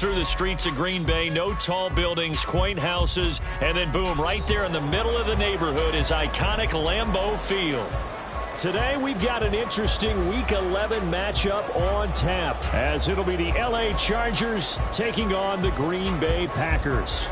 through the streets of Green Bay. No tall buildings, quaint houses, and then boom, right there in the middle of the neighborhood is iconic Lambeau Field. Today we've got an interesting Week 11 matchup on tap, as it'll be the LA Chargers taking on the Green Bay Packers.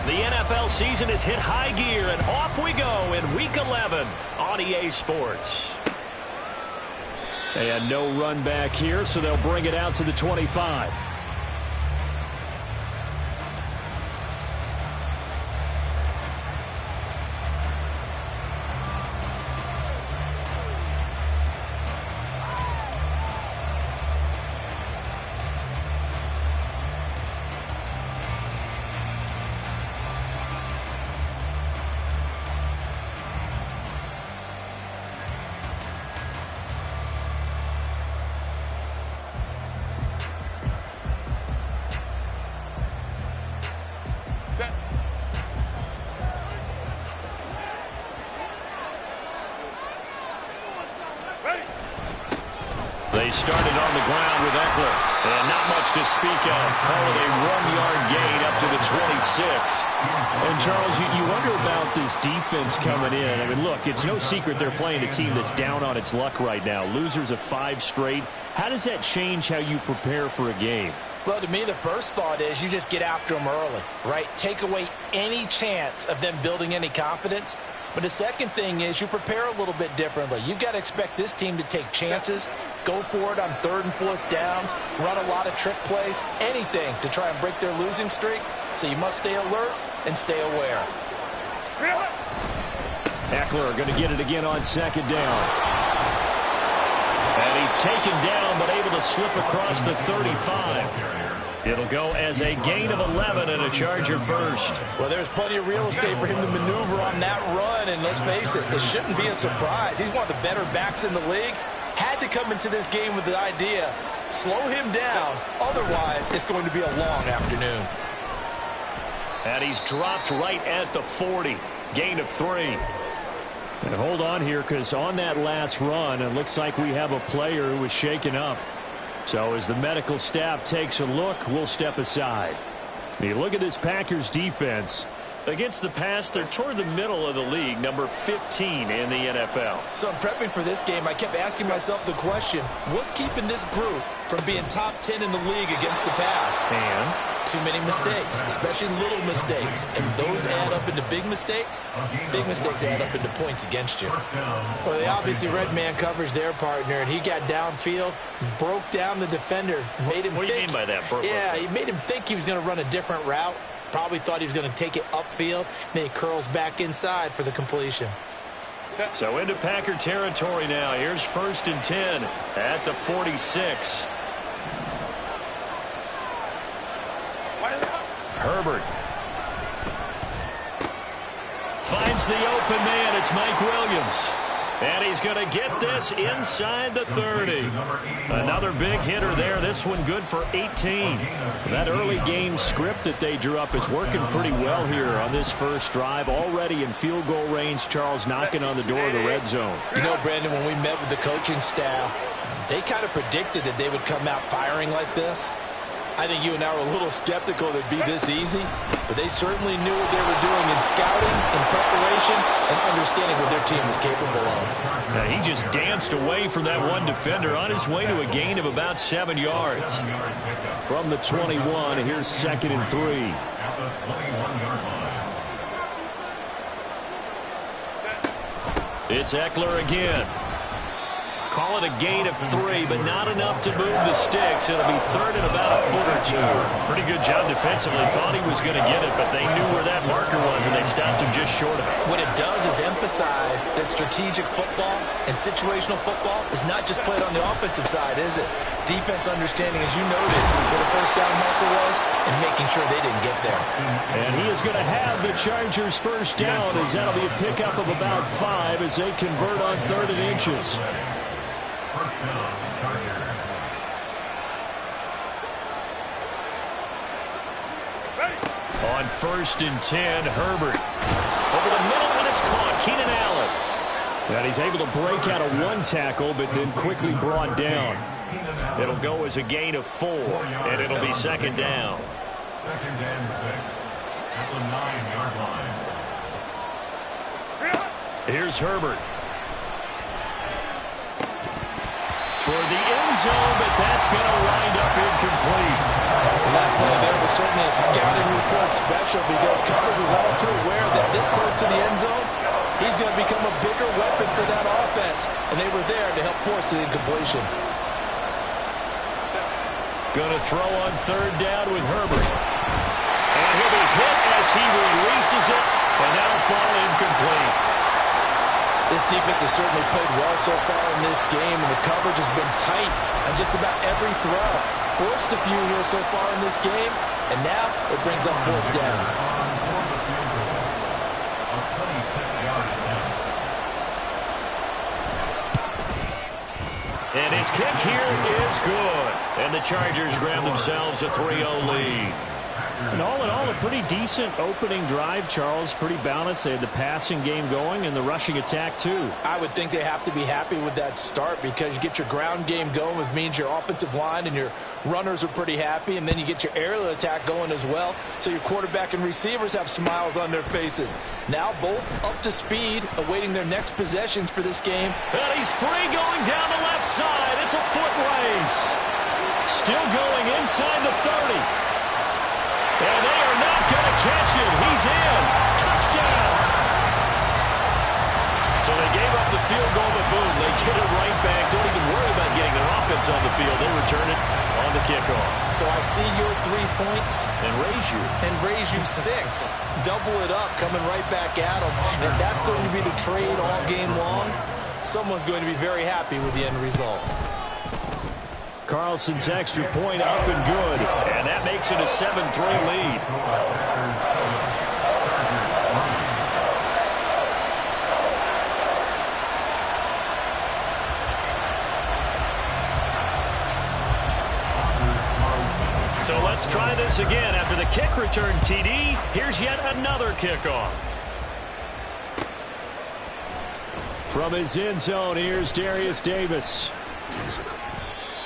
The NFL season has hit high gear, and off we go in Week 11 on EA Sports. And no run back here, so they'll bring it out to the 25. They started on the ground with Eckler, and not much to speak of. Call it a 1-yard gain up to the 26. And, Charles, you wonder about this defense coming in. I mean, look, it's no secret they're playing a team that's down on its luck right now. Losers of 5 straight. How does that change how you prepare for a game? Well, to me, the first thought is you just get after them early, right? Take away any chance of them building any confidence. But the second thing is you prepare a little bit differently. You've got to expect this team to take chances, go for it on 3rd and 4th downs, run a lot of trick plays, anything to try and break their losing streak. So you must stay alert and stay aware. Eckler going to get it again on 2nd down. And he's taken down but able to slip across the 35. It'll go as a gain of 11 and a Charger first. Well, there's plenty of real estate for him to maneuver on that run, and let's face it, this shouldn't be a surprise. He's one of the better backs in the league. Had to come into this game with the idea, slow him down, otherwise it's going to be a long afternoon. And he's dropped right at the 40. Gain of 3. And hold on here, because on that last run, it looks like we have a player who was shaken up. So as the medical staff takes a look, we'll step aside. You look at this Packers defense. Against the pass, they're toward the middle of the league, number 15 in the NFL. So I'm prepping for this game. I kept asking myself the question, what's keeping this group from being top 10 in the league against the pass? And too many mistakes, especially little mistakes. And those add up into big mistakes. Big mistakes add up into points against you. Well, they obviously red man coverage their partner, and he got downfield, broke down the defender, made him What do you mean by that? Yeah, he made him think he was going to run a different route. Probably thought he was going to take it upfield. Then he curls back inside for the completion. So into Packer territory now. Here's 1st and 10 at the 46. Herbert finds the open man. It's Mike Williams. And he's going to get this inside the 30. Another big hitter there. This one good for 18. That early game script that they drew up is working pretty well here on this first drive. Already in field goal range, Charles knocking on the door of the red zone. You know, Brandon, when we met with the coaching staff, they kind of predicted that they would come out firing like this. I think you and I were a little skeptical that it'd be this easy, but they certainly knew what they were doing in scouting, in preparation, and understanding what their team was capable of. Now, he just danced away from that one defender on his way to a gain of about 7 yards. From the 21, here's 2nd and 3. It's Eckler again. Call it a gain of 3, but not enough to move the sticks. It'll be third and about a foot or two. Pretty good job defensively. Thought he was going to get it, but they knew where that marker was, and they stopped him just short of it. What it does is emphasize that strategic football and situational football is not just played on the offensive side, is it? Defense understanding, as you noted, where the first down marker was and making sure they didn't get there. And he is going to have the Chargers first down, as that'll be a pickup of about 5 as they convert on 3rd and inches. On 1st and 10, Herbert. Over the middle, and it's caught. Keenan Allen. And he's able to break out of 1 tackle, but then quickly brought down. It'll go as a gain of 4, and it'll be 2nd down. 2nd and 6 at the 9-yard line. Here's Herbert. Toward the end zone, but that's going to wind up incomplete. That play there was certainly a scouting report special because coverage was all too aware that this close to the end zone, he's going to become a bigger weapon for that offense, and they were there to help force the incompletion. Going to throw on 3rd down with Herbert. And he'll be hit as he releases it, and that'll fall incomplete. This defense has certainly played well so far in this game, and the coverage has been tight on just about every throw. Forced a few here so far in this game, and now it brings up 4th down. And his kick here is good. And the Chargers grab themselves a 3-0 lead. And all in all, a pretty decent opening drive, Charles. Pretty balanced. They had the passing game going and the rushing attack, too. I would think they have to be happy with that start because you get your ground game going, which means your offensive line and your runners are pretty happy, and then you get your aerial attack going as well, so your quarterback and receivers have smiles on their faces. Now both up to speed, awaiting their next possessions for this game. And he's free going down the left side. It's a foot race. Still going inside the 30. And they are not going to catch him. He's in. Touchdown. So they gave up the field goal, but boom, they get it right back. Don't even worry about getting their offense on the field. They return it on the kickoff. So I see your 3 points. And raise you 6. Double it up, coming right back at them. And if that's going to be the trade all game long, someone's going to be very happy with the end result. Carlson's extra point up and good. And that makes it a 7-3 lead. So let's try this again. After the kick return TD, here's yet another kickoff. From his end zone, here's Darius Davis.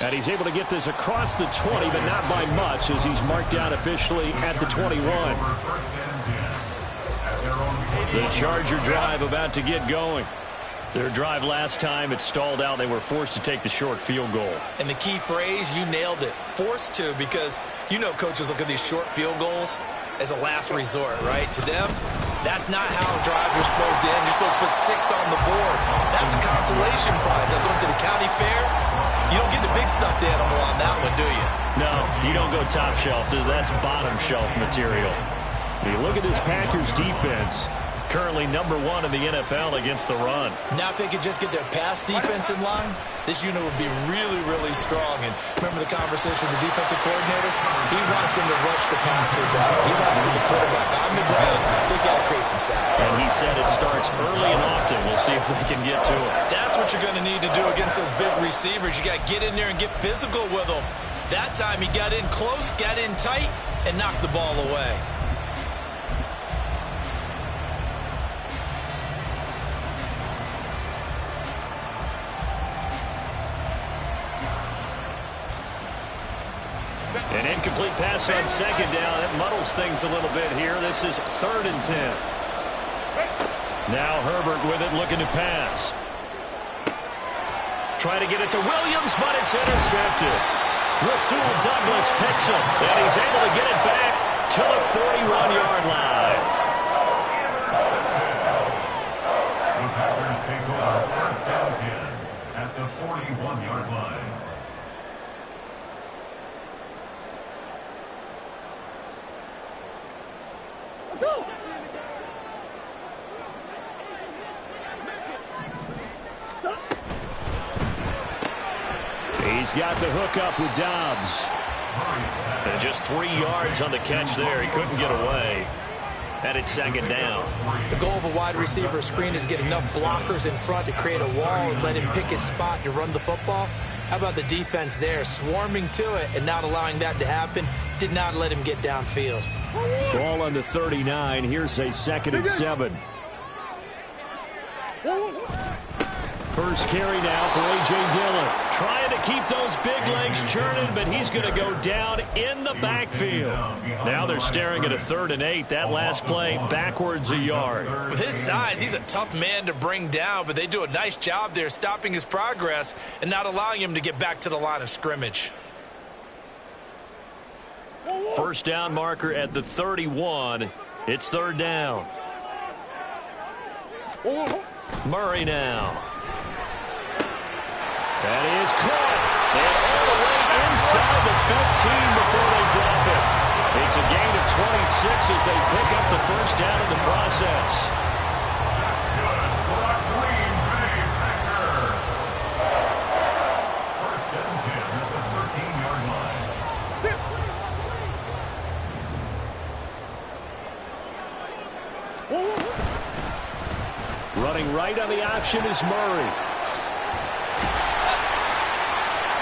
And he's able to get this across the 20, but not by much, as he's marked down officially at the 21. The Charger drive about to get going. Their drive last time, it stalled out. They were forced to take the short field goal. And the key phrase, you nailed it. Forced to, because you know coaches look at these short field goals as a last resort, right? To them, that's not how drives are supposed to end. You're supposed to put 6 on the board. That's a consolation prize. I went to the county fair. You don't get the big stuffed animal on that one, do you? No, you don't go top shelf. That's bottom shelf material. When you look at this Packers defense, currently number 1 in the NFL against the run. Now if they could just get their pass defense in line, this unit would be really, really strong. And remember the conversation with the defensive coordinator? He wants them to rush the passer down. He wants to see the quarterback on the ground. They've got to create some sacks. And he said it starts early and often. We'll see if they can get to it. That's what you're going to need to do against those big receivers. You got to get in there and get physical with them. That time he got in close, got in tight, and knocked the ball away. An incomplete pass on 2nd down. It muddles things a little bit here. This is 3rd and 10. Now Herbert with it, looking to pass. Trying to get it to Williams, but it's intercepted. Rasul Douglas picks it, and he's able to get it back to the 41-yard line. The Packers take over 1st and 10 at the 41-yard line. He's got the hook up with Dobbs. And just 3 yards on the catch there. He couldn't get away. And it's second down. The goal of a wide receiver screen is get enough blockers in front to create a wall and let him pick his spot to run the football. How about the defense there, swarming to it and not allowing that to happen? Did not let him get downfield. Ball on the 39. Here's a 2nd and 7. First carry now for A.J. Dillon. Trying to keep those big legs churning, but he's going to go down in the backfield. Now they're staring at a 3rd and 8. That last play backwards a yard. With his size, he's a tough man to bring down, but they do a nice job there stopping his progress and not allowing him to get back to the line of scrimmage. First down marker at the 31. It's 3rd down. Murray now. That is caught. And all the way inside the 15 before they drop it. It's a gain of 26 as they pick up the first down in the process. That's good for a Green Bay Packer. First and 10 at the 13-yard line. Running right on the option is Murray.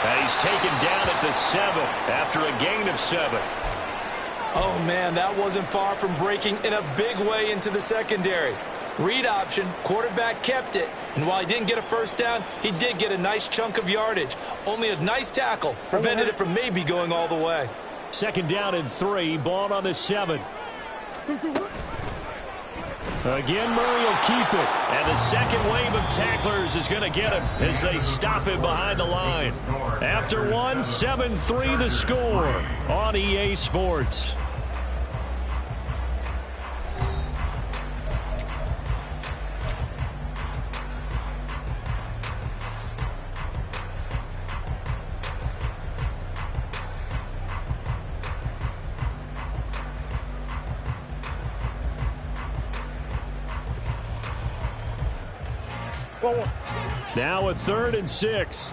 And he's taken down at the 7 after a gain of 7. Oh, man, that wasn't far from breaking in a big way into the secondary. Read option, quarterback kept it, and while he didn't get a first down, he did get a nice chunk of yardage. Only a nice tackle prevented it from maybe going all the way. 2nd down and 3, ball on the 7. Again, Murray will keep it. And the second wave of tacklers is going to get him as they stop him behind the line. After 1, 7-3 the score on EA Sports. Now a 3rd and 6.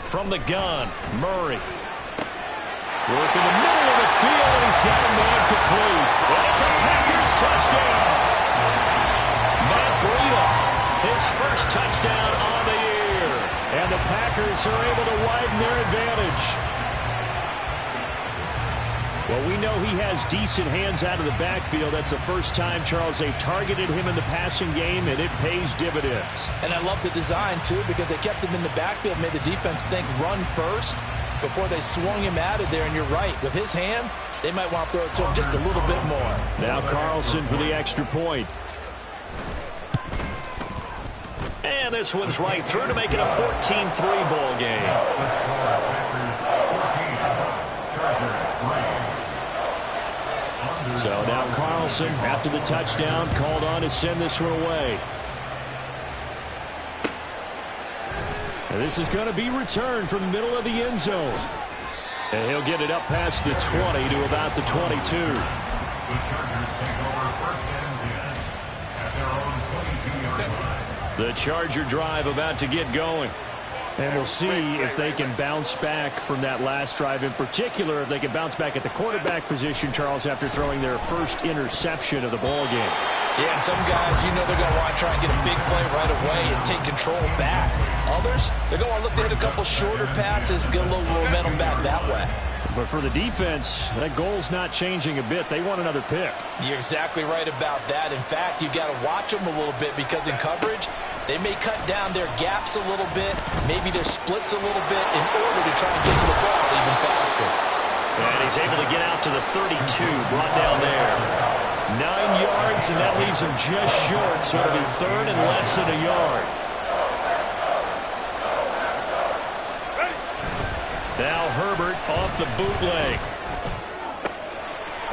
From the gun, Murray. Work in the middle of the field, and he's got a man complete. And it's a Packers touchdown. Matt Breida, his first touchdown on the year. And the Packers are able to widen their advantage. Well, we know he has decent hands out of the backfield. That's the first time, Charles, they've targeted him in the passing game, and it pays dividends. And I love the design, too, because they kept him in the backfield, made the defense think run first before they swung him out of there. And you're right, with his hands, they might want to throw it to him just a little bit more. Now Carlson for the extra point. And this one's right through to make it a 14-3 ball game. So now Carlson, after the touchdown, called on to send this one away. And this is going to be returned from the middle of the end zone. And he'll get it up past the 20 to about the 22. The Chargers take over 1st and 10 at their own 22-yard line. The Charger drive about to get going. And we'll see if they can bounce back from that last drive. In particular, if they can bounce back at the quarterback position, Charles, after throwing their first interception of the ball game. Yeah, some guys, you know they're going to want to try and get a big play right away and take control back. Others, they're going to want to look to hit a couple shorter passes, get a little momentum back that way. But for the defense, that goal's not changing a bit. They want another pick. You're exactly right about that. In fact, you've got to watch them a little bit because in coverage, they may cut down their gaps a little bit, maybe their splits a little bit in order to try and get to the ball even faster. And he's able to get out to the 32, brought down there. 9 yards, and that leaves him just short, so it'll be 3rd and less than a yard. Now Herbert off the bootleg.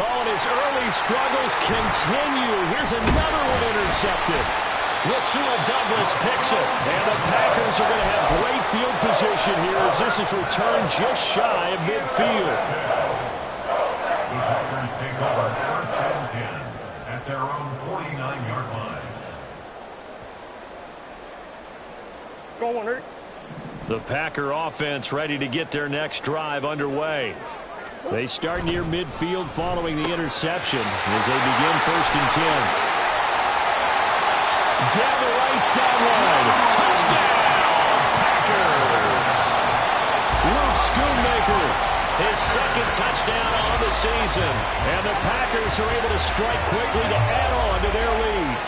Oh, and his early struggles continue. Here's another one intercepted. Rasul Douglas picks it. And the Packers are going to have great field position here as this is returned just shy of midfield. The Packers take over first and 10 at their own 49-yard line. Go on, Rick. The Packer offense ready to get their next drive underway. They start near midfield following the interception as they begin first and 10. Down the right sideline. Touchdown, Packers. Luke Schoonmaker, his second touchdown on the season. And the Packers are able to strike quickly to add on to their lead.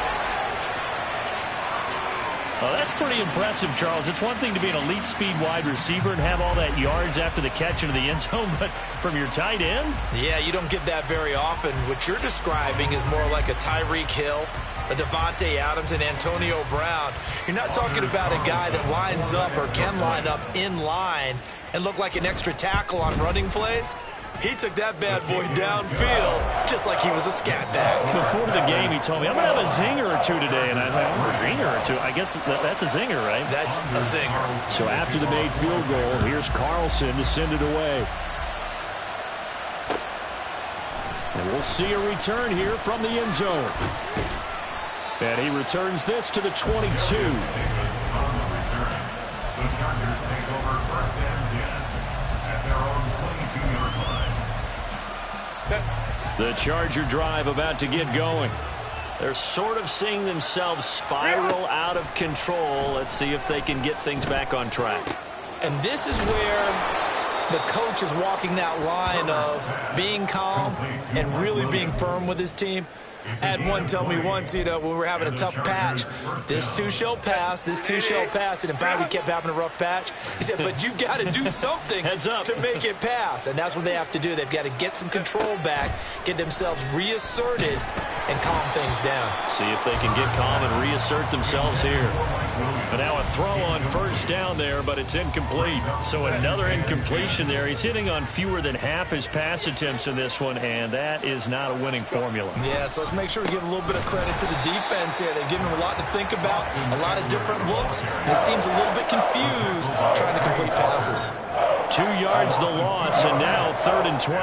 Well, that's pretty impressive, Charles. It's one thing to be an elite speed wide receiver and have all that yards after the catch into the end zone, but from your tight end? Yeah, you don't get that very often. What you're describing is more like a Tyreek Hill, a Devontae Adams, and Antonio Brown. You're not talking about a guy that lines up or can line up in line and look like an extra tackle on running plays. He took that bad boy downfield just like he was a scat bag. Before the game, he told me, I'm going to have a zinger or two today. And I thought, a zinger or two? I guess that's a zinger, right? That's a zinger. So after the made field goal, here's Carlson to send it away. And we'll see a return here from the end zone. And he returns this to the 22. The Chargers take over first and 10 at their own 22-yard line. The Charger drive about to get going. They're sort of seeing themselves spiral out of control. Let's see if they can get things back on track. And this is where the coach is walking that line of being calm and really being firm with his team. I had one tell me once, when we were having a tough patch, this too shall pass, this too shall pass. And in fact, we kept having a rough patch. He said, but you've got to do something to make it pass. And that's what they have to do. They've got to get some control back, get themselves reasserted, and calm things down. See if they can get calm and reassert themselves here. But now a throw on first down there, but it's incomplete. So another incompletion there. He's hitting on fewer than half his pass attempts in this one, and that is not a winning formula. Yes, let's make sure we give a little bit of credit to the defense here. They've given him a lot to think about, a lot of different looks, and he seems a little bit confused trying to complete passes. 2 yards the loss, and now 3rd and 12.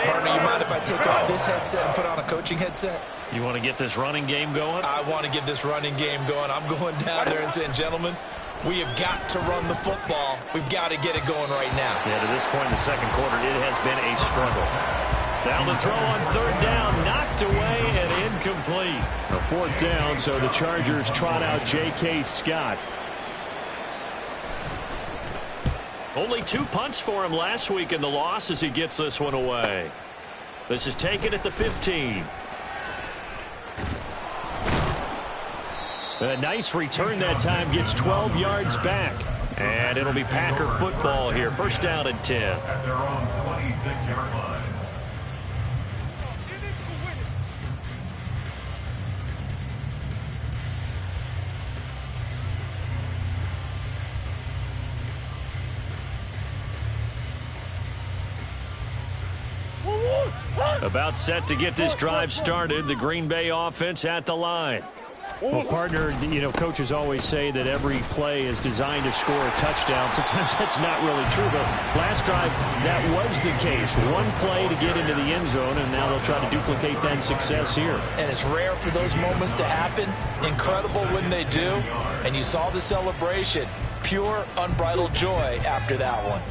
Partner, you mind if I take off this headset and put on a coaching headset? You want to get this running game going? I want to get this running game going. I'm going down there and saying, gentlemen, we have got to run the football. We've got to get it going right now. Yeah, to this point in the second quarter, it has been a struggle. Now the throw on 3rd down, knocked away and incomplete. A 4th down, so the Chargers trot out J.K. Scott. Only 2 punts for him last week in the loss as he gets this one away. This is taken at the 15. A nice return that time, gets 12 yards back. And it'll be Packer football here. First down and 10. At their own 26-yard line. About set to get this drive started. The Green Bay offense at the line. Well, partner, coaches always say that every play is designed to score a touchdown. Sometimes that's not really true, but last drive, that was the case. One play to get into the end zone, and now they'll try to duplicate that success here. And it's rare for those moments to happen. Incredible when they do. And you saw the celebration. Pure, unbridled joy after that one.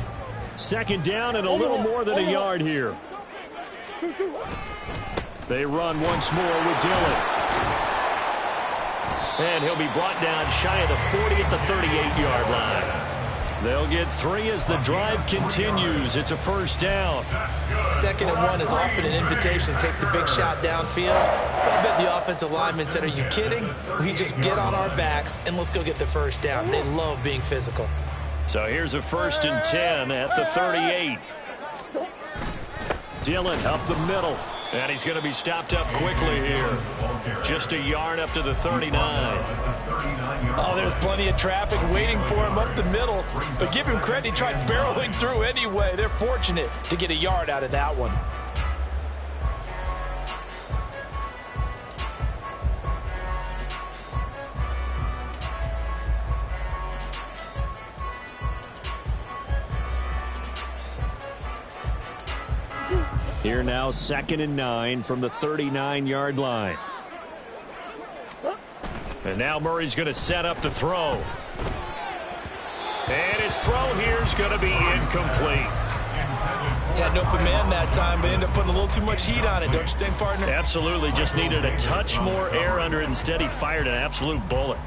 2nd down and a little more than a yard here. They run once more with Dillon. And he'll be brought down shy of the 40 at the 38-yard line. They'll get 3 as the drive continues. It's a 1st down. 2nd and 1 is often an invitation to take the big shot downfield. I bet the offensive lineman said, are you kidding? We just get on our backs and let's go get the 1st down. They love being physical. So here's a 1st and 10 at the 38. Dillon up the middle. And he's going to be stopped up quickly here. Just a yard up to the 39. Oh, there's plenty of traffic waiting for him up the middle. But give him credit, he tried barreling through anyway. They're fortunate to get a yard out of that one. Here now, 2nd and 9 from the 39-yard line. And now Murray's going to set up to throw. And his throw here is going to be incomplete. Had an open man that time, but ended up putting a little too much heat on it, don't you think, partner? Absolutely. Just needed a touch more air under it. Instead, he fired an absolute bullet.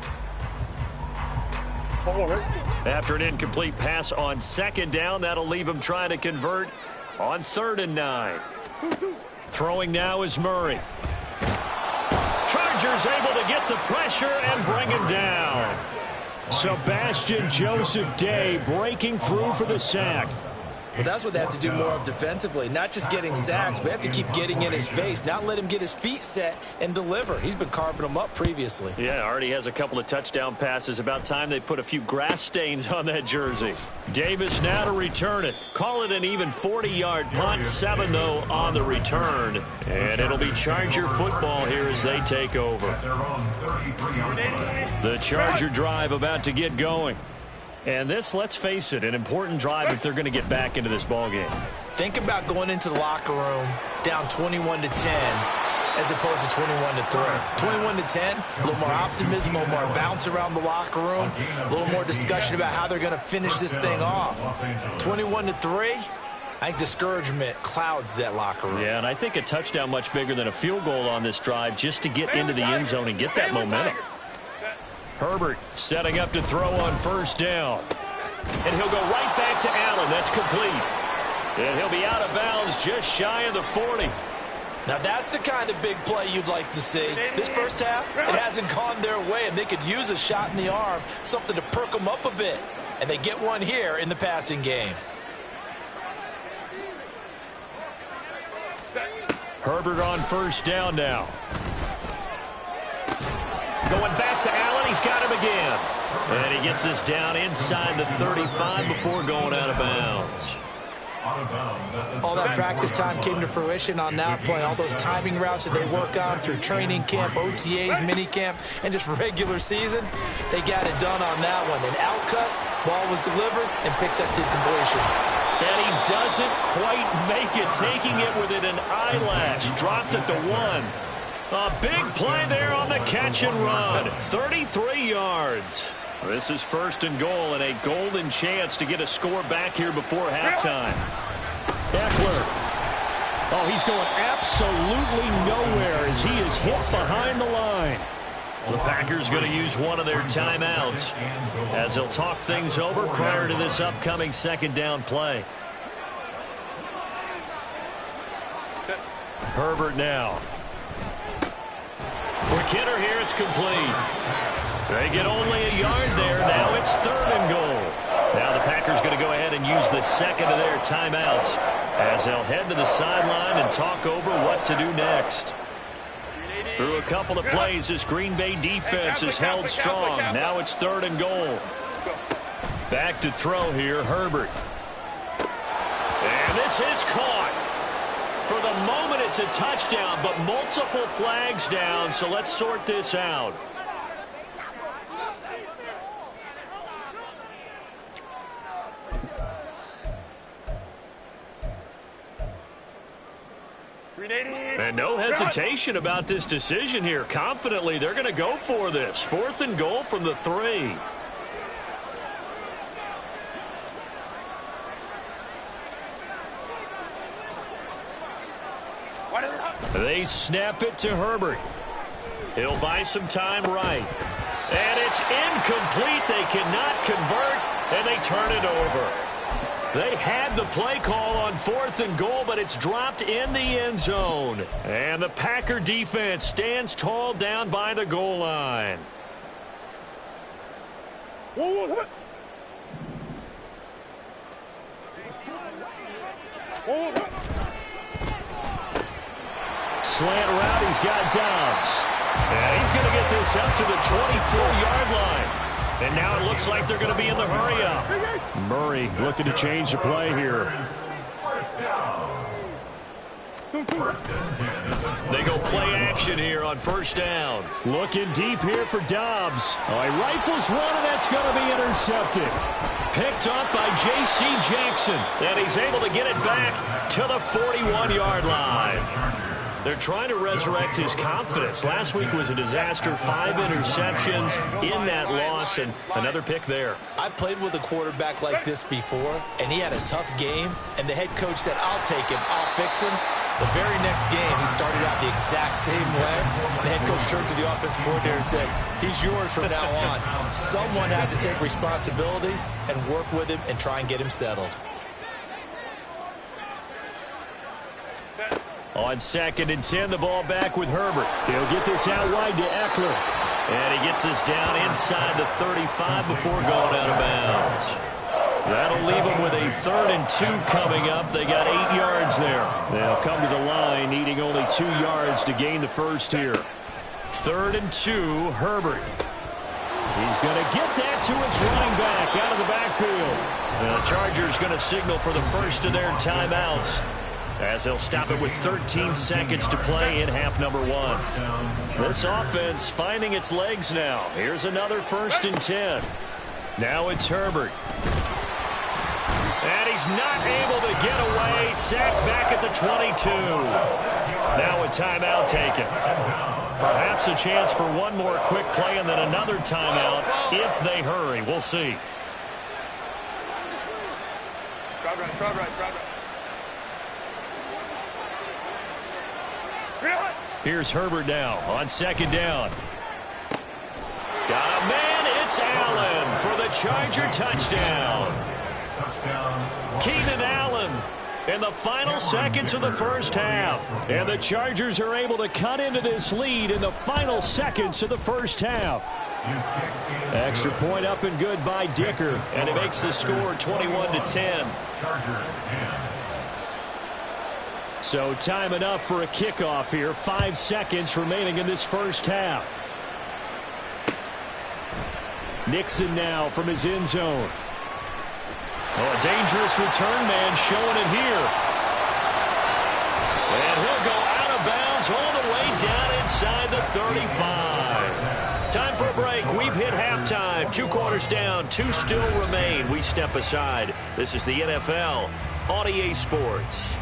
After an incomplete pass on 2nd down, that'll leave him trying to convert on 3rd and 9. Throwing now is Murray. Chargers able to get the pressure and bring him down. Sebastian Joseph Day breaking through for the sack. Well, that's what they have to do more of defensively. Not just getting sacks, but they have to keep getting in his face. Not let him get his feet set and deliver. He's been carving them up previously. Yeah, already has a couple of touchdown passes. About time they put a few grass stains on that jersey. Davis now to return it. Call it an even 40-yard punt. 7, though, on the return. And it'll be Charger football here as they take over. The Charger drive about to get going. And this, let's face it, an important drive if they're going to get back into this ballgame. Think about going into the locker room down 21-10 as opposed to 21-3. 21-10, a little more optimism, a little more bounce around the locker room, a little more discussion about how they're going to finish this thing off. 21-3, I think discouragement clouds that locker room. Yeah, and I think a touchdown much bigger than a field goal on this drive just to get into the end zone and get that momentum. Herbert setting up to throw on 1st down. And he'll go right back to Allen. That's complete. And he'll be out of bounds just shy of the 40. Now that's the kind of big play you'd like to see. This first half, it hasn't gone their way, and they could use a shot in the arm, something to perk them up a bit. And they get one here in the passing game. Herbert on 1st down now. Going back to Allen. He's got him again. And he gets this down inside the 35 before going out of bounds. All that practice time came to fruition on that play. All those timing routes that they work on through training camp, OTAs, mini camp, and just regular season, they got it done on that one. An outcut, ball was delivered, and picked up the completion. And he doesn't quite make it, taking it within an eyelash. Dropped at the 1. A big play there on the catch and run. 33 yards. This is 1st and goal and a golden chance to get a score back here before halftime. Eckler. Oh, he's going absolutely nowhere as he is hit behind the line. The Packers going to use one of their timeouts as they'll talk things over prior to this upcoming 2nd down play. Herbert now. Quick hitter here, it's complete. They get only a yard there. Now it's 3rd and goal. Now the Packers going to go ahead and use the 2nd of their timeouts as they'll head to the sideline and talk over what to do next. Through a couple of plays, this Green Bay defense is held strong. Now it's 3rd and goal. Back to throw here, Herbert. And this is caught. For the moment, it's a touchdown, but multiple flags down, so let's sort this out. And no hesitation about this decision here. Confidently, they're going to go for this. 4th and goal from the 3. They snap it to Herbert. He'll buy some time right. And it's incomplete. They cannot convert, and they turn it over. They had the play call on 4th and goal, but it's dropped in the end zone. And the Packer defense stands tall down by the goal line. Slant route, he's got Dobbs. And he's going to get this up to the 24-yard line. And now it looks like they're going to be in the hurry-up. Murray looking to change the play here. They go play action here on 1st down. Looking deep here for Dobbs. Oh, he rifles one, and that's going to be intercepted. Picked up by J.C. Jackson. And he's able to get it back to the 41-yard line. They're trying to resurrect his confidence. Last week was a disaster. 5 interceptions in that loss, and another pick there. I played with a quarterback like this before, and he had a tough game, and the head coach said, I'll take him, I'll fix him. The very next game, he started out the exact same way. The head coach turned to the offense coordinator and said, he's yours from now on. Someone has to take responsibility and work with him and try and get him settled. On 2nd and 10, the ball back with Herbert. He'll get this out wide to Eckler. And he gets us down inside the 35 before going out of bounds. That'll leave them with a 3rd and 2 coming up. They got 8 yards there. They'll come to the line, needing only 2 yards to gain the first here. 3rd and 2, Herbert. He's going to get that to his running back out of the backfield. The Chargers going to signal for the first of their timeouts, as they'll stop it with 13 seconds to play in half number 1. This offense finding its legs now. Here's another 1st and 10. Now it's Herbert. And he's not able to get away. Sacked back at the 22. Now a timeout taken. Perhaps a chance for one more quick play and then another timeout if they hurry. We'll see. Drive right. Here's Herbert now on 2nd down. Got a man. It's Allen for the Charger touchdown. Keenan Allen in the final seconds of the first half. And the Chargers are able to cut into this lead in the final seconds of the first half. Extra point up and good by Dicker. And it makes the score 21-10. So time enough for a kickoff here. 5 seconds remaining in this first half. Nixon now from his end zone. Oh, a dangerous return man showing it here. And he'll go out of bounds all the way down inside the 35. Time for a break. We've hit halftime. 2 quarters down. 2 still remain. We step aside. This is the NFL on EA Sports.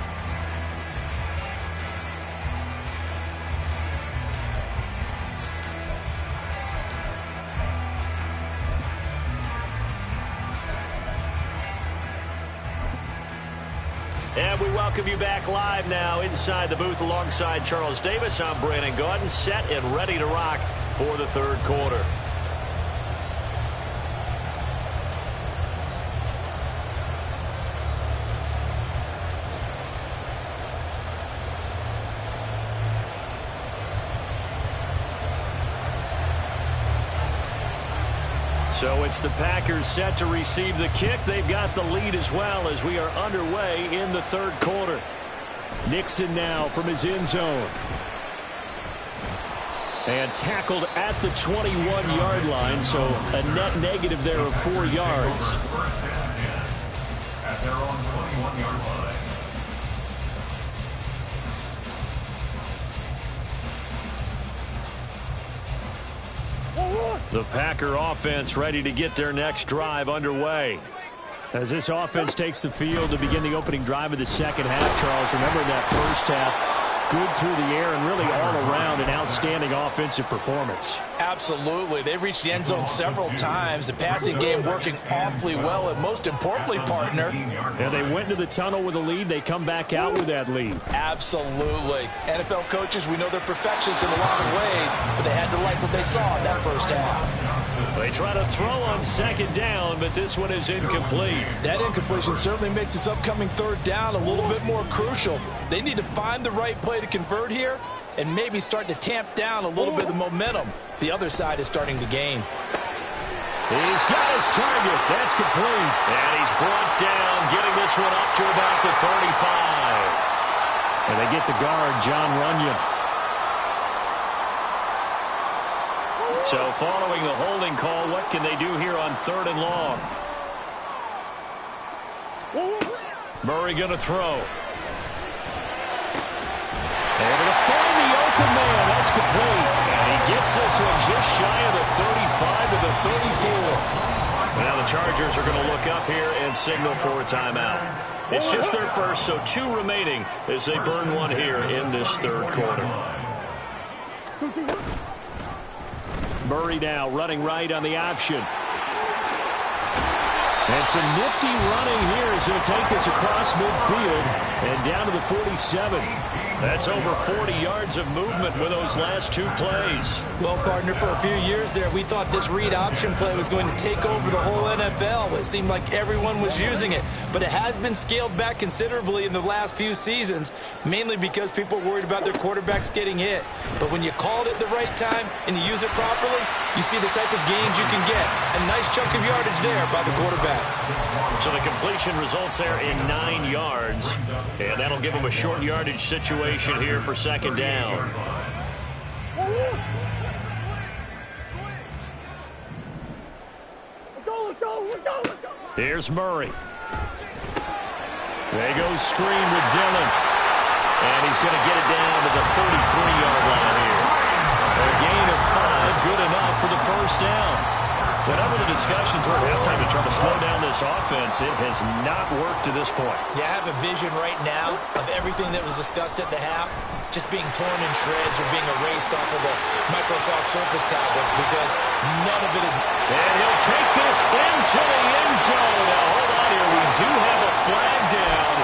And we welcome you back live now inside the booth alongside Charles Davis. I'm Brandon Gaudin, set and ready to rock for the 3rd quarter. So it's the Packers set to receive the kick. They've got the lead as well as we are underway in the 3rd quarter. Nixon now from his end zone. And tackled at the 21-yard line, so a net negative there of 4 yards. At their own 21-yard line. The Packer offense ready to get their next drive underway. As this offense takes the field to begin the opening drive of the second half, Charles, remember that first half, good through the air and really all around an outstanding offensive performance. Absolutely. They reached the end zone several times. The passing game working awfully well, and most importantly, partner. Yeah, they went into the tunnel with a lead. They come back out with that lead. Absolutely. NFL coaches, we know they're perfectionists in a lot of ways, but they had to like what they saw in that first half. They try to throw on 2nd down, but this one is incomplete. That incompletion certainly makes this upcoming 3rd down a little bit more crucial. They need to find the right play to convert here and maybe start to tamp down a little bit of the momentum the other side is starting to gain. He's got his target. That's complete. And he's brought down, getting this one up to about the 35. And they get the guard, John Runyon. So following the holding call, what can they do here on 3rd and long? Murray going to throw. Able to find the open man. That's complete. And he gets this one just shy of the 35 to the 34. Now the Chargers are going to look up here and signal for a timeout. It's just their first, so 2 remaining as they burn one here in this third quarter. Murray now running right on the option. And some nifty running here as he'll take this across midfield and down to the 47. That's over 40 yards of movement with those last 2 plays. Well, partner, for a few years there, we thought this read option play was going to take over the whole NFL. It seemed like everyone was using it. But it has been scaled back considerably in the last few seasons, mainly because people are worried about their quarterbacks getting hit. But when you call it at the right time and you use it properly, you see the type of gains you can get. A nice chunk of yardage there by the quarterback. So the completion results there in 9 yards, and that'll give them a short yardage situation here for second down. Let's go. Here's Murray. There goes screen with Dillon. And he's going to get it down to the 33-yard line here. A gain of 5, good enough for the first down. Whatever the discussions were at halftime to try to slow down this offense, it has not worked to this point. Yeah, I have a vision right now of everything that was discussed at the half just being torn in shreds or being erased off of the Microsoft Surface tablets because none of it is... And he'll take this into the end zone. Now, hold on here. We do have a flag down.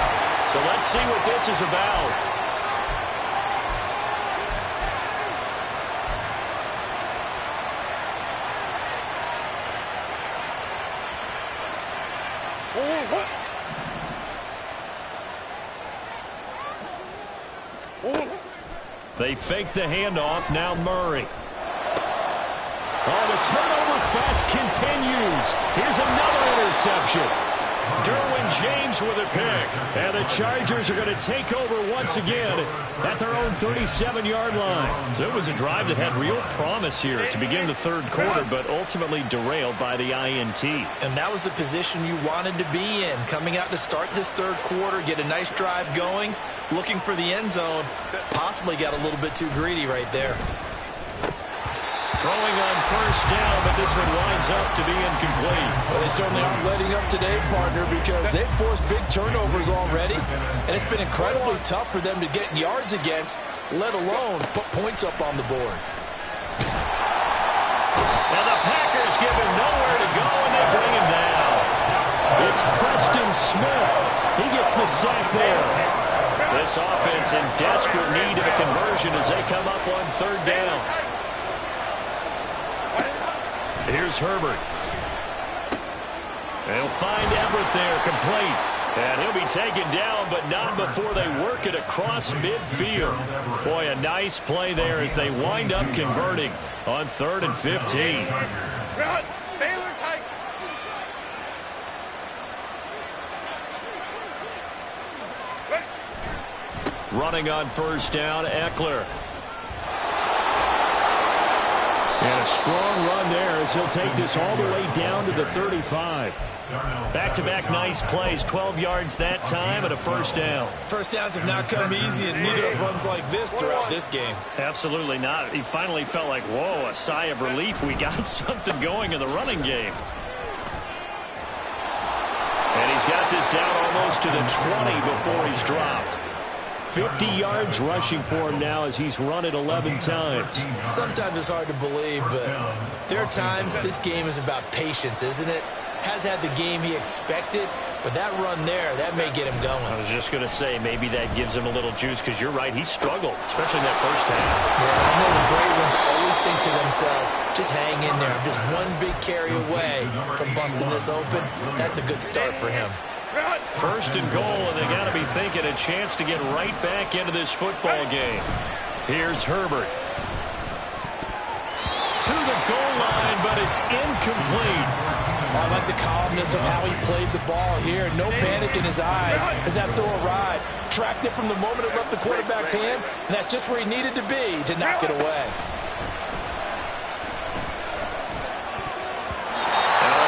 So let's see what this is about. They fake the handoff. Now Murray. Oh, the turnover fest continues. Here's another interception. Derwin James with a pick. And the Chargers are going to take over once again at their own 37-yard line. So it was a drive that had real promise here to begin the third quarter, but ultimately derailed by the INT. And that was the position you wanted to be in. Coming out to start this third quarter, get a nice drive going, looking for the end zone. Possibly got a little bit too greedy right there. Throwing on first down, but this one winds up to be incomplete. Well, they certainly aren't letting up today, partner, because they've forced big turnovers already, and it's been incredibly tough for them to get yards against, let alone put points up on the board. And the Packers give him nowhere to go, and they bring him down. It's Preston Smith. He gets the sack there. This offense in desperate need of a conversion as they come up on third down. Here's Herbert. They'll find Everett there, complete. And he'll be taken down, but not before they work it across midfield. Boy, a nice play there as they wind up converting on 3rd and 15. Running on first down, Eckler. And a strong run there as he'll take this all the way down to the 35. Back-to-back nice plays, 12 yards that time and a first down. First downs have not come easy, and neither have runs like this throughout this game. Absolutely not. He finally felt like, whoa, a sigh of relief. We got something going in the running game. And he's got this down almost to the 20 before he's dropped. 50 yards rushing for him now as he's run it 11 times. Sometimes it's hard to believe, but there are times this game is about patience, isn't it? Has had the game he expected, but that run there, that may get him going. I was just going to say, maybe that gives him a little juice, because you're right, he struggled, especially in that first half. Yeah, I know the great ones always think to themselves, just hang in there. Just one big carry away from busting this open. That's a good start for him. First and goal, and they got to be thinking a chance to get right back into this football game. Here's Herbert. To the goal line, but it's incomplete. I like the calmness of how he played the ball here. No panic in his eyes as that throw arrived. Tracked it from the moment it left the quarterback's hand, and that's just where he needed to be to knock it away.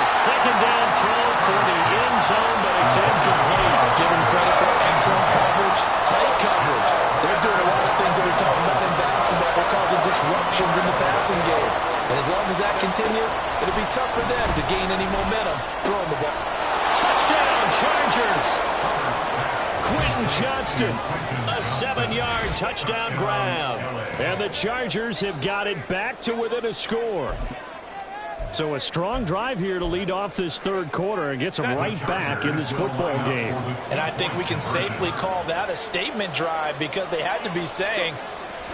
Second down throw for the end zone, but it's incomplete. Give him credit for excellent coverage, tight coverage. They're doing a lot of things that we talk about in basketball. They're causing disruptions in the passing game. And as long as that continues, it'll be tough for them to gain any momentum throwing the ball. Touchdown, Chargers! Quentin Johnston, a 7-yard touchdown grab. And the Chargers have got it back to within a score. So a strong drive here to lead off this third quarter and gets them right back in this football game. And I think we can safely call that a statement drive because they had to be saying,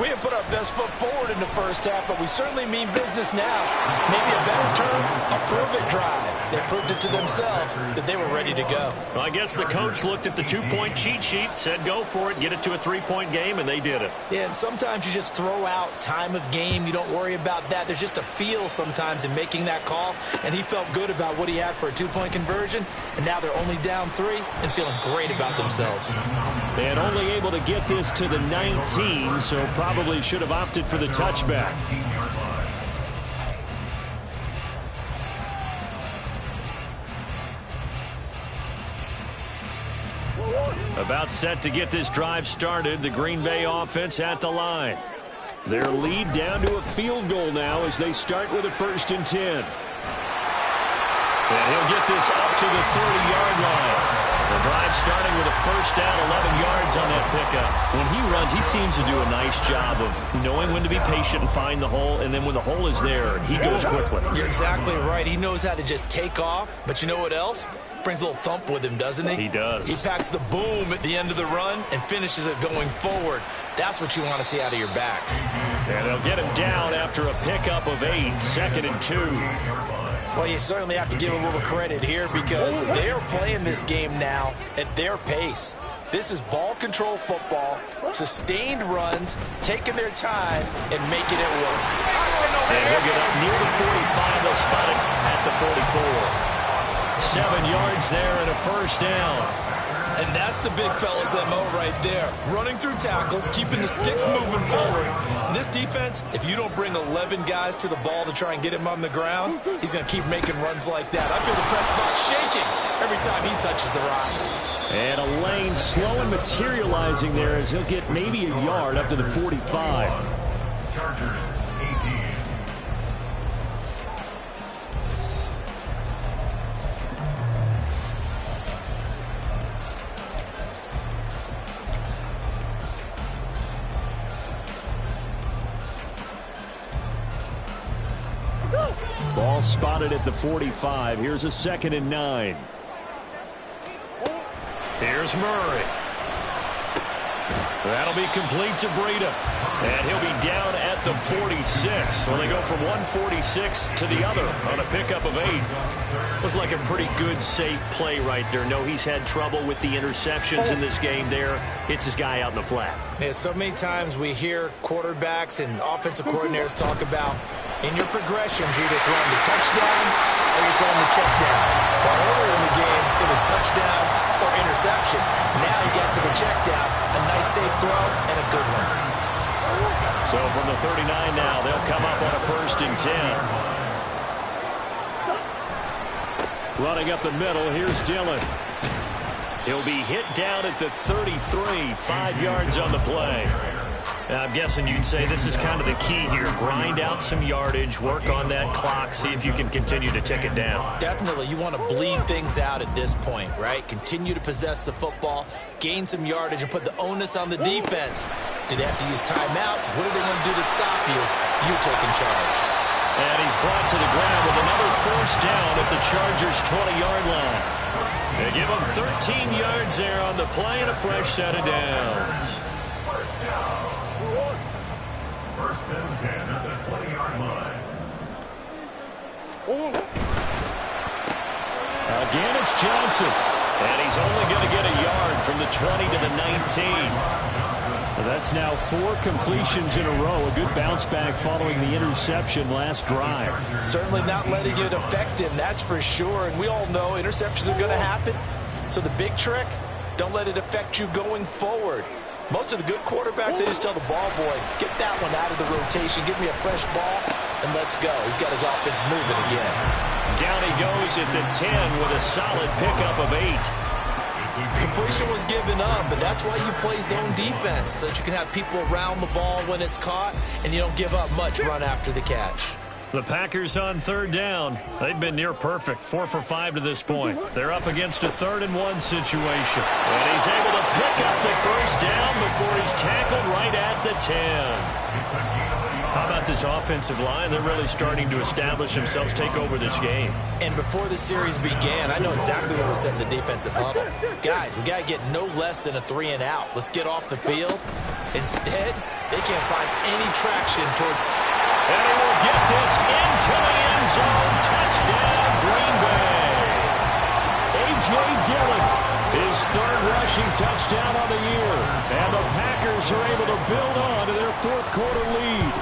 we didn't put our best foot forward in the first half, but we certainly mean business now. Maybe a better term, a prove-it drive. They proved it to themselves that they were ready to go. Well, I guess the coach looked at the two-point cheat sheet, said go for it, get it to a three-point game, and they did it. Yeah, and sometimes you just throw out time of game. You don't worry about that. There's just a feel sometimes in making that call, and he felt good about what he had for a two-point conversion, and now they're only down 3 and feeling great about themselves. And only able to get this to the 19, so probably should have opted for the touchback. About set to get this drive started, the Green Bay offense at the line. Their lead down to a field goal now as they start with a 1st and 10. And he'll get this up to the 30-yard line. The drive starting with a 1st down, 11 yards on that pickup. When he runs, he seems to do a nice job of knowing when to be patient and find the hole, and then when the hole is there, he goes quickly. You're exactly right. He knows how to just take off, but you know what else? Brings a little thump with him, doesn't he? He does. He packs the boom at the end of the run and finishes it going forward. That's what you want to see out of your backs. And they'll get him down after a pickup of 8, 2nd and 2. Well, you certainly have to give a little credit here because they are playing this game now at their pace. This is ball control football, sustained runs, taking their time, and making it work. And he'll get up near the 45. They'll spot it at the 44. 7 yards there and a 1st down. And that's the big fella's MO right there. Running through tackles, keeping the sticks moving forward. This defense, if you don't bring 11 guys to the ball to try and get him on the ground, he's going to keep making runs like that. I feel the press box shaking every time he touches the rock. And a lane slow and materializing there as he'll get maybe a yard up to the 45. Chargers 18. Ball spotted at the 45. Here's a 2nd and 9. Here's Murray. That'll be complete to Breida. And he'll be down at the 46. So they go from 146 to the other on a pickup of 8. Looked like a pretty good, safe play right there. No, he's had trouble with the interceptions in this game there. Hits his guy out in the flat. Yeah, so many times we hear quarterbacks and offensive coordinators talk about in your progressions, you're either throwing the touchdown or you're throwing the check down. But earlier in the game, it was touchdown or interception. Now you get to the check down, a nice safe throw, and a good one. So from the 39 now, they'll come up on a 1st and 10. Running up the middle, here's Dillon. He'll be hit down at the 33, 5 yards on the play. I'm guessing you'd say this is kind of the key here. Grind out some yardage, work on that clock, see if you can continue to tick it down. Definitely. You want to bleed things out at this point, right? Continue to possess the football, gain some yardage, and put the onus on the defense. Do they have to use timeouts? What are they going to do to stop you? You take in charge. And he's brought to the ground with another 1st down at the Chargers' 20-yard line. They give him 13 yards there on the play and a fresh set of downs. 1st and 10 at the 20-yard line. Again, it's Johnson. And he's only going to get a yard from the 20 to the 19. That's now 4 completions in a row. A good bounce back following the interception last drive. Certainly not letting it affect him, that's for sure. And we all know interceptions are going to happen. So the big trick, don't let it affect you going forward. Most of the good quarterbacks, they just tell the ball boy, get that one out of the rotation, give me a fresh ball, and let's go. He's got his offense moving again. Down he goes at the 10 with a solid pickup of 8. Completion was given up, but that's why you play zone defense, so that you can have people around the ball when it's caught, and you don't give up much run after the catch. The Packers on third down. They've been near perfect, 4 for 5 to this point. They're up against a 3rd-and-1 situation. And he's able to pick up the first down before he's tackled right at the 10. How about this offensive line? They're really starting to establish themselves, take over this game. And before the series began, I know exactly what was said in the defensive huddle. Guys, we got to get no less than a 3-and-out. Let's get off the field. Instead, they can't find any traction toward... And he will get this into the end zone. Touchdown, Green Bay. A.J. Dillon, his 3rd rushing touchdown of the year. And the Packers are able to build on to their 4th quarter lead.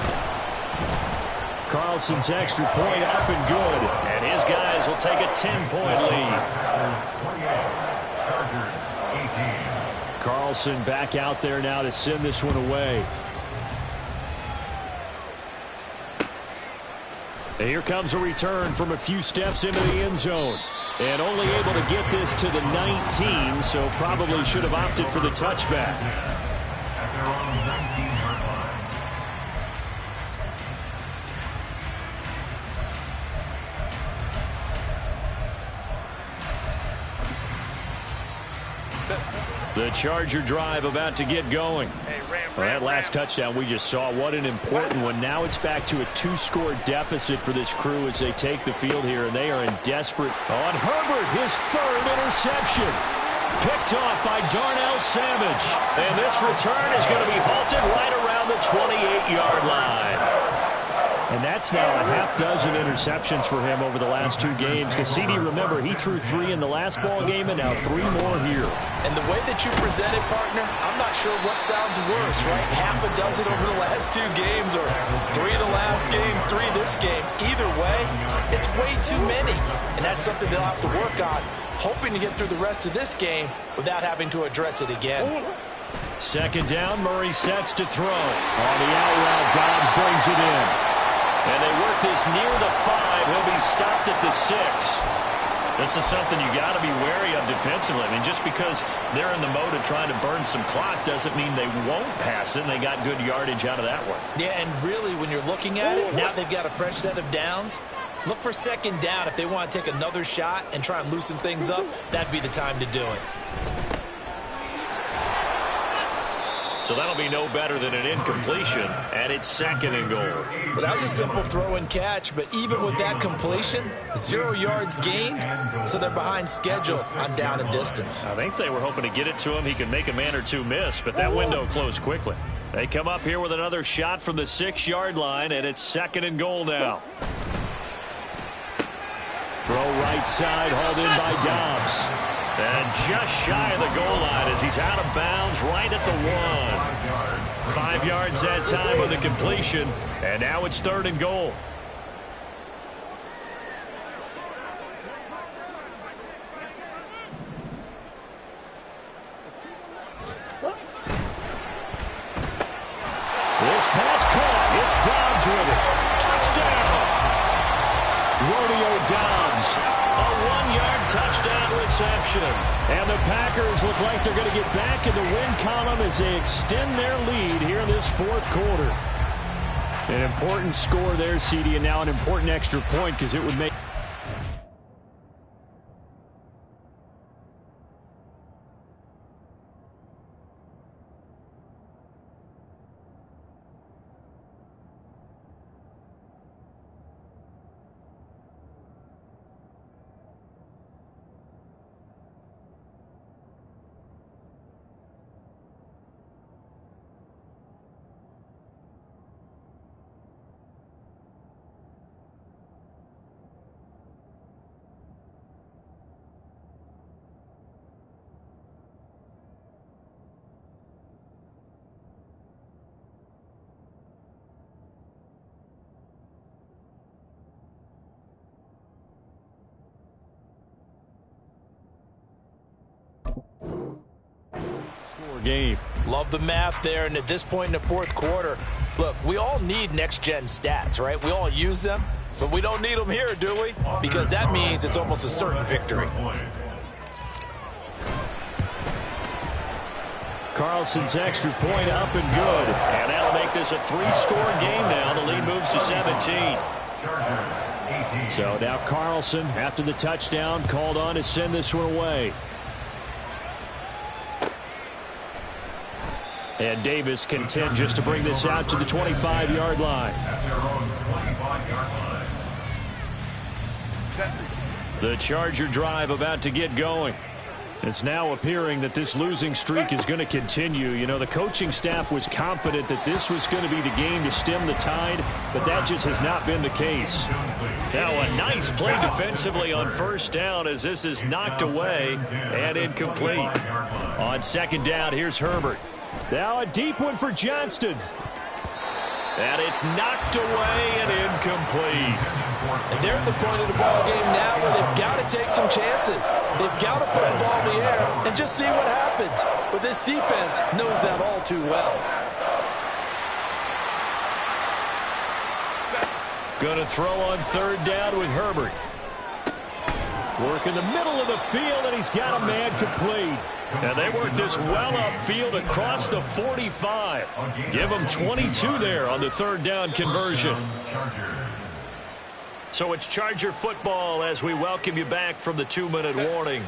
Carlson's extra point up and good. And his guys will take a 10-point lead. Carlson back out there now to send this one away. And here comes a return from a few steps into the end zone. And only able to get this to the 19, so probably should have opted for the touchback. At their own 19-yard line. The Charger drive about to get going. Well, that last touchdown we just saw, what an important one. Now it's back to a 2-score deficit for this crew as they take the field here, and they are in desperate. On Herbert, his 3rd interception. Picked off by Darnell Savage. And this return is going to be halted right around the 28-yard line. And that's now a half-dozen interceptions for him over the last 2 games. Because CD, remember, he threw 3 in the last ball game and now 3 more here. And the way that you present it, partner, I'm not sure what sounds worse, right? Half a dozen over the last 2 games or 3 in the last game, 3 this game. Either way, it's way too many. And that's something they'll have to work on, hoping to get through the rest of this game without having to address it again. 2nd down, Murray sets to throw. On the out route, Dobbs brings it in. And they work this near the 5. He'll be stopped at the 6. This is something you got to be wary of defensively. I mean, just because they're in the mode of trying to burn some clock doesn't mean they won't pass it, and they got good yardage out of that one. Yeah, and really, when you're looking at it, now they've got a fresh set of downs. Look for 2nd down. If they want to take another shot and try and loosen things up, that'd be the time to do it. So that'll be no better than an incompletion, and it's 2nd and goal. Well, that was a simple throw and catch, but even with that completion, 0 yards gained, so they're behind schedule on down and distance. I think they were hoping to get it to him. He could make a man or 2 miss, but that window closed quickly. They come up here with another shot from the 6-yard line, and it's 2nd and goal now. Throw right side, hauled in by Dobbs. And just shy of the goal line as he's out of bounds right at the 1. 5 yards that time on the completion. And now it's 3rd and goal. This pass caught. It's Dobbs with it. Touchdown. Rodeo Dobbs. A 1-yard touchdown reception. And the Packers look like they're going to get back in the win column as they extend their lead here in this 4th quarter. An important score there, CD, and now an important extra point because it would make... Game. Love the math there, and at this point in the 4th quarter, look, we all need next-gen stats, right? We all use them, but we don't need them here, do we? Because that means it's almost a certain victory. Carlson's extra point up and good. And that'll make this a 3-score game now. The lead moves to 17. Chargers 18. So now Carlson, after the touchdown, called on to send this one away. And Davis content just to bring this out to the 25-yard line. At their own 25-yard line. The Charger drive about to get going. It's now appearing that this losing streak is going to continue. You know, the coaching staff was confident that this was going to be the game to stem the tide, but that just has not been the case. Now a nice play defensively on first down as this is knocked away and incomplete. On second down, here's Herbert. Now a deep one for Johnston. And it's knocked away and incomplete. And they're at the point of the ball game now where they've got to take some chances. They've got to put the ball in the air and just see what happens. But this defense knows that all too well. Going to throw on third down with Herbert. Work in the middle of the field, and he's got a man complete. And they work this well upfield across the 45. Give them 22 there on the third down conversion. So it's Charger football as we welcome you back from the 2-minute warning.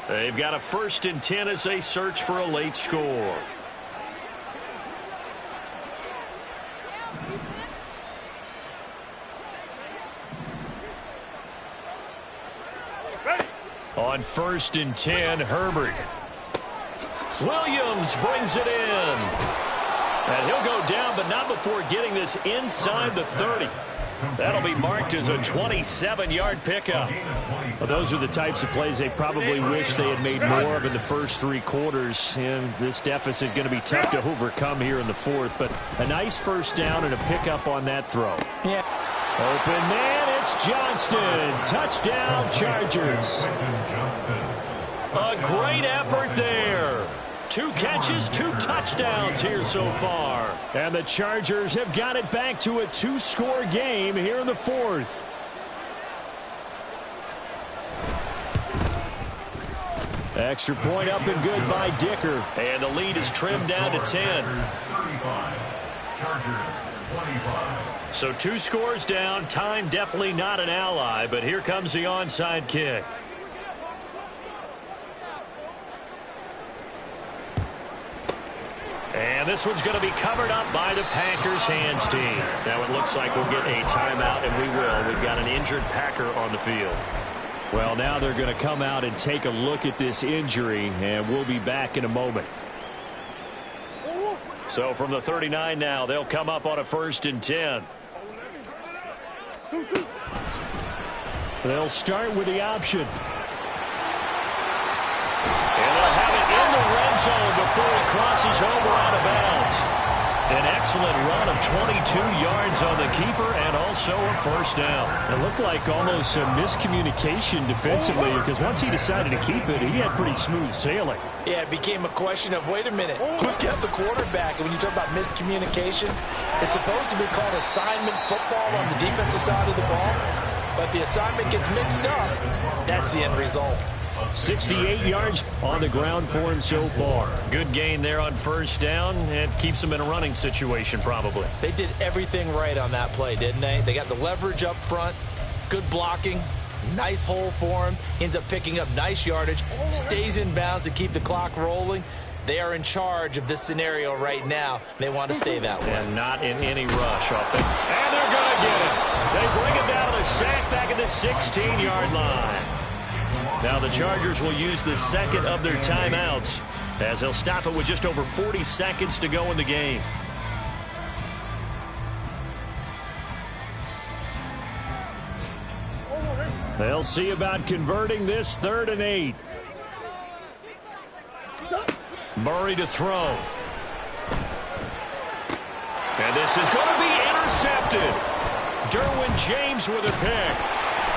They've got a 1st and 10 as they search for a late score. On 1st and 10, Herbert. Williams brings it in. And he'll go down, but not before getting this inside the 30. That'll be marked as a 27-yard pickup. Well, those are the types of plays they probably wish they had made more of in the first 3 quarters. And this deficit going to be tough to overcome here in the 4th. But a nice first down and a pickup on that throw. Yeah. Open man, it's Johnston. Touchdown, Chargers. A great effort there. 2 catches, 2 touchdowns here so far. And the Chargers have got it back to a 2-score game here in the 4th. Extra point up and good by Dicker. And the lead is trimmed down to 10. Chargers 25. So 2 scores down. Time definitely not an ally, but here comes the onside kick. And this one's going to be covered up by the Packers hands team. Now it looks like we'll get a timeout, and we will. We've got an injured Packer on the field. Well, now they're going to come out and take a look at this injury, and we'll be back in a moment. So from the 39 now, they'll come up on a 1st and 10. They'll start with the option. And they'll have it in the red zone before he crosses over out of bounds. An excellent run of 22 yards on the keeper and also a first down. It looked like almost a miscommunication defensively because once he decided to keep it, he had pretty smooth sailing. Yeah, it became a question of, wait a minute, who's got the quarterback? And when you talk about miscommunication, it's supposed to be called assignment football on the defensive side of the ball. But the assignment gets mixed up. That's the end result. 68 yards on the ground for him so far. Good gain there on first down. It keeps them in a running situation probably. They did everything right on that play, didn't they? They got the leverage up front, good blocking, nice hole for him, ends up picking up nice yardage, stays in bounds to keep the clock rolling. They are in charge of this scenario right now. They want to stay that way. And not in any rush off it. And they're going to get it. They bring it down to the sack back at the 16-yard line. Now the Chargers will use the second of their timeouts as they'll stop it with just over 40 seconds to go in the game. They'll see about converting this 3rd and 8. Murray to throw. And this is going to be intercepted. Derwin James with a pick.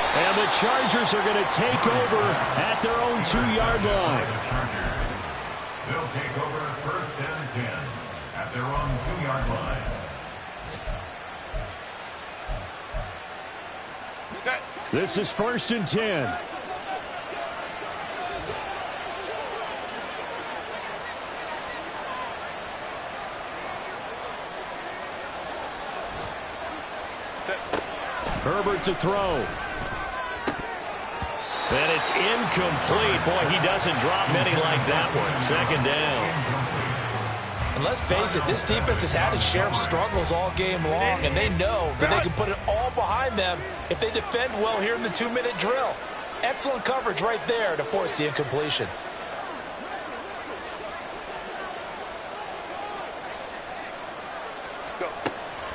And the Chargers are going to take over at their own 2-yard line. They'll take over 1st and 10 at their own 2-yard line. This is 1st and 10. Herbert to throw. And it's incomplete. Boy, he doesn't drop many like that one. Second down. And let's face it, this defense has had its share of struggles all game long, and they know that they can put it all behind them if they defend well here in the 2-minute drill. Excellent coverage right there to force the incompletion.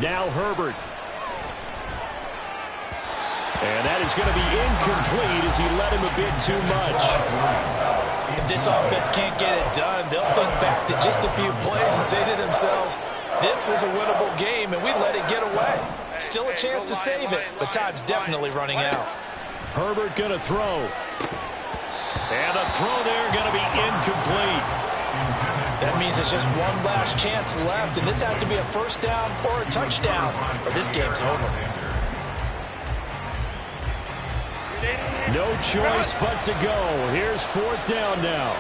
Now Herbert. And that is going to be incomplete as he let him a bit too much. If this offense can't get it done, they'll think back to just a few plays and say to themselves, this was a winnable game and we let it get away. Still a chance to save it, but time's definitely running out. Herbert going to throw. And the throw there going to be incomplete. That means it's just one last chance left, and this has to be a first down or a touchdown, or this game's over. No choice but to go. Here's fourth down now.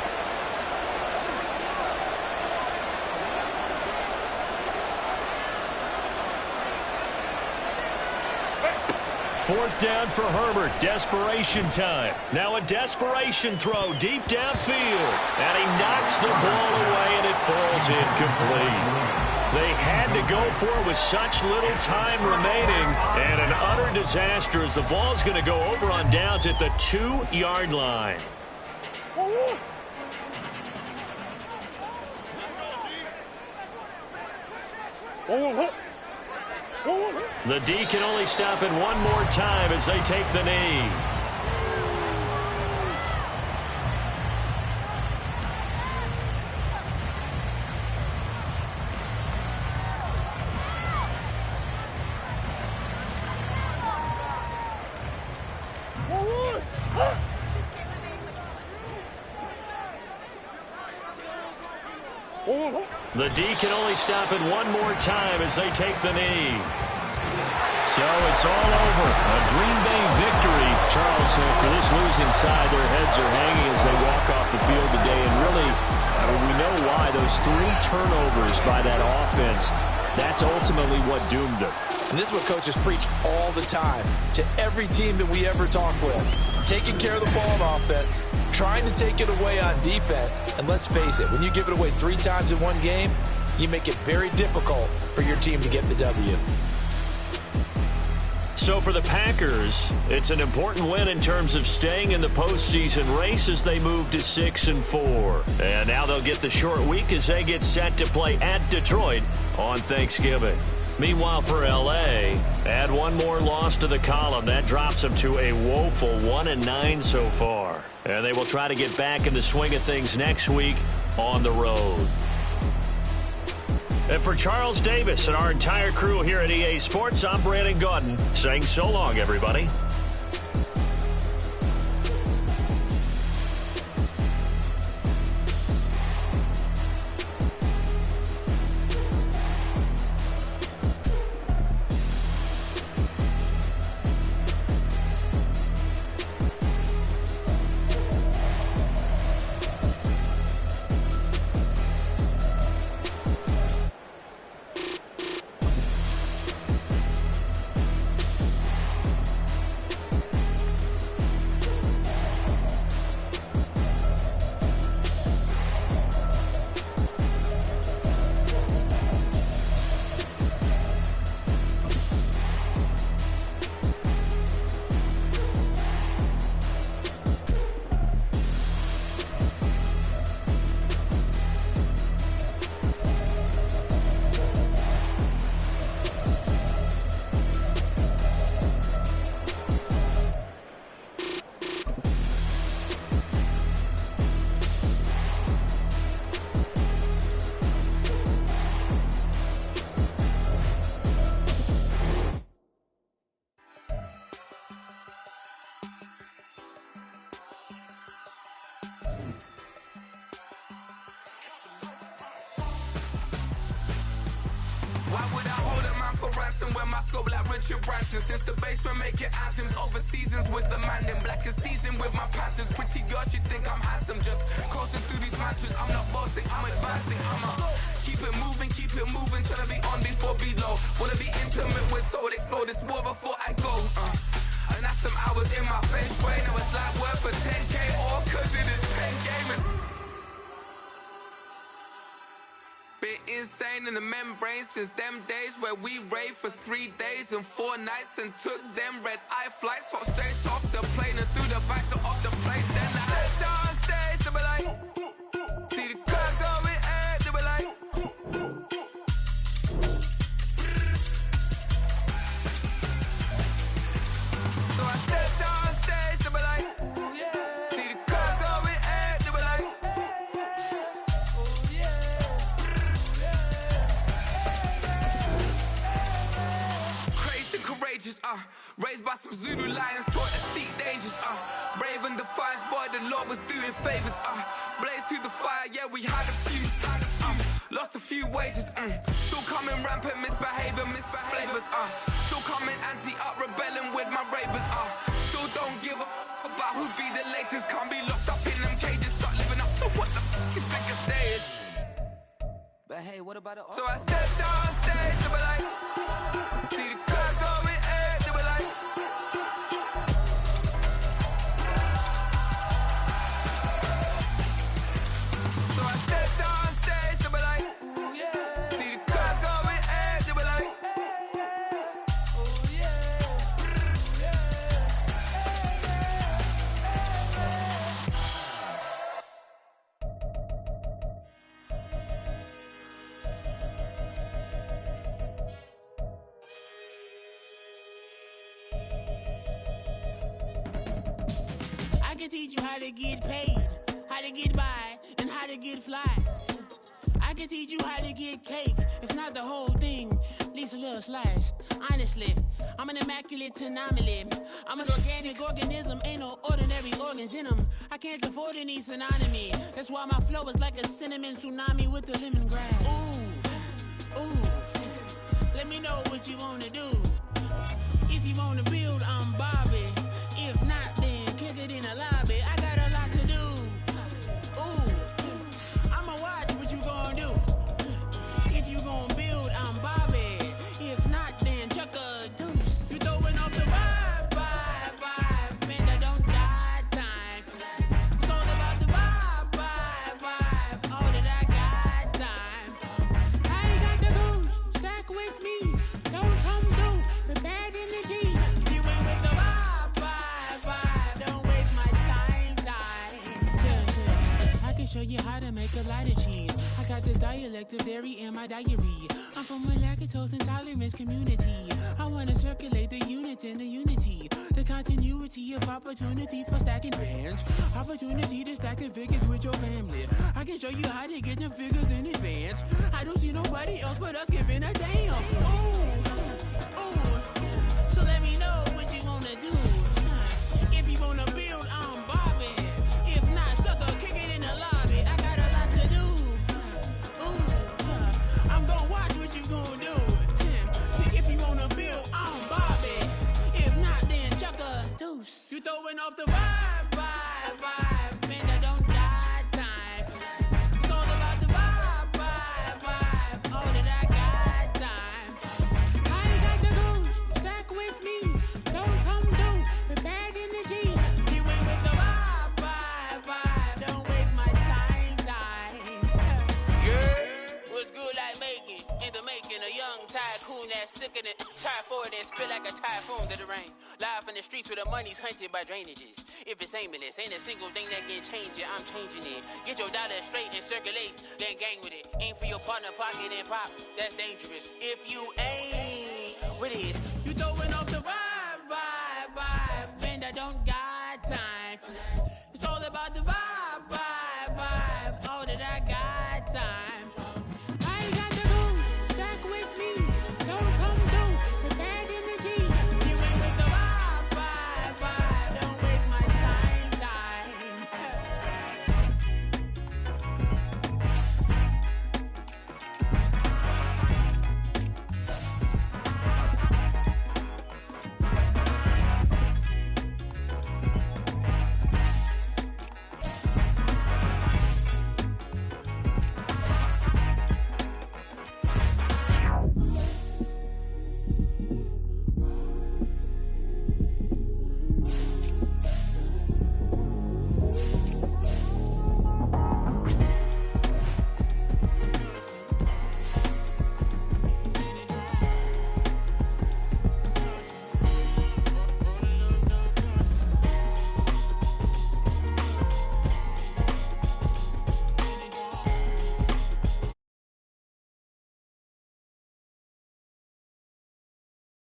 Fourth down for Herbert. Desperation time. Now a desperation throw deep downfield. And he knocks the ball away, and it falls incomplete. They had to go for it with such little time remaining. And an utter disaster as the ball's going to go over on downs at the 2-yard line. The D can only stop it one more time as they take the knee. The D can only stop it one more time as they take the knee. So it's all over. A Green Bay victory. Charles, for this losing side, their heads are hanging as they walk off the field today. And really, we know why. Those 3 turnovers by that offense, that's ultimately what doomed them. And this is what coaches preach all the time to every team that we ever talk with. Taking care of the ball on offense, trying to take it away on defense. And let's face it, when you give it away 3 times in one game, you make it very difficult for your team to get the W. So for the Packers, it's an important win in terms of staying in the postseason race as they move to 6-4. And now they'll get the short week as they get set to play at Detroit on Thanksgiving. Meanwhile, for L.A., add one more loss to the column. That drops them to a woeful 1-9 so far. And they will try to get back in the swing of things next week on the road. And for Charles Davis and our entire crew here at EA Sports, I'm Brandon Gaudin saying so long, everybody. Why would I hold up my for ransom when my scope like Richard Branson. Since the basement making anthems over seasons with the man in black is teasing with my patterns. Pretty girl, she think I'm handsome. Just coasting through these mantras. I'm not bossing, I'm advancing. Keep it moving, tryna be on before below. Wanna be intimate with soul, explore this war before I go. And that's some hours in my feng shui. Now it's like work for 10K, all cause it is pen gaming. Been insane in the membrane since them days where we raved for 3 days and 4 nights and took them red-eye flights. Hot straight off the plane and through the back door of the place. Then I stepped on stage, they were like, see the crowd going air, they were like, so I stepped on stage, they were like, ooh, yeah. See the crowd going air, they were like, ooh, yeah. Crazed and courageous, raised by some Zulu lions, taught to seek dangers, brave and defiant, boy, the Lord was doing favors, blaze through the fire, yeah, we had a few, lost a few wages, still coming rampant, misbehaving, flavors, still coming anti-up, rebelling with my ravers, still don't give a about who be the latest, can't be locked up in them cages, start living up to what the f*** you think it is. But hey, what about it? So I stepped on stage, they were like, see the crowd going air, they were like, so I stepped on stage, they were like, ooh, yeah. See the crowd going air, they were like, ooh, yeah. I can teach you how to get paid, how to get by, and how to get fly. I can teach you how to get cake, if not the whole thing, at least a little slice. Honestly, I'm an immaculate anomaly. I'm an organic organism, ain't no ordinary organs in them. I can't afford any synonymy. That's why my flow is like a cinnamon tsunami with the lemongrass. Ooh, let me know what you wanna do. If you wanna build, I'm Bobby. If not, then kick it in the lobby. I got a lot to do. Ooh, I'ma watch what you gonna do. If you gonna build, I'm Bobby. If not, then chuck a deuce. You throwing off the vibe, man, that don't die time. It's all about the vibe, all that I got time. I ain't got the goose, stack with me. Don't come through the bad energy. You ain't with the vibe, don't waste my time. Yeah, I can show you how to make a lot of cheese. I got the dialect of dairy in my diary. I'm from a lactose intolerance community. I wanna circulate the units and the unity, the continuity of opportunity for stacking bands, opportunity to stack the figures with your family. I can show you how to get them figures in advance. I don't see nobody else but us giving a damn. Ooh, so let me know what you wanna do. If you wanna build, I'm Bobby. If not, sucker, kick it in the lobby. I got a lot to do. I'm gonna watch what you gonna do. See, if you wanna build, I'm Bobby. If not, then chuck a deuce. You throwing off the vibe, man, that don't die time. It's all about the vibe, all that I got time. I ain't got the goose, stack with me. Don't come through the bad energy. You ain't with the vibe, don't waste my time. yeah. What's good like making, in the making, a young tycoon that's sick in it. Tire forward and spit like a typhoon to the rain. Live in the streets where the money's hunted by drainages. If it's aimless, ain't a single thing that can change it, I'm changing it. Get your dollar straight and circulate, then gang with it. Aim for your partner, pocket and pop, that's dangerous. If you ain't with it,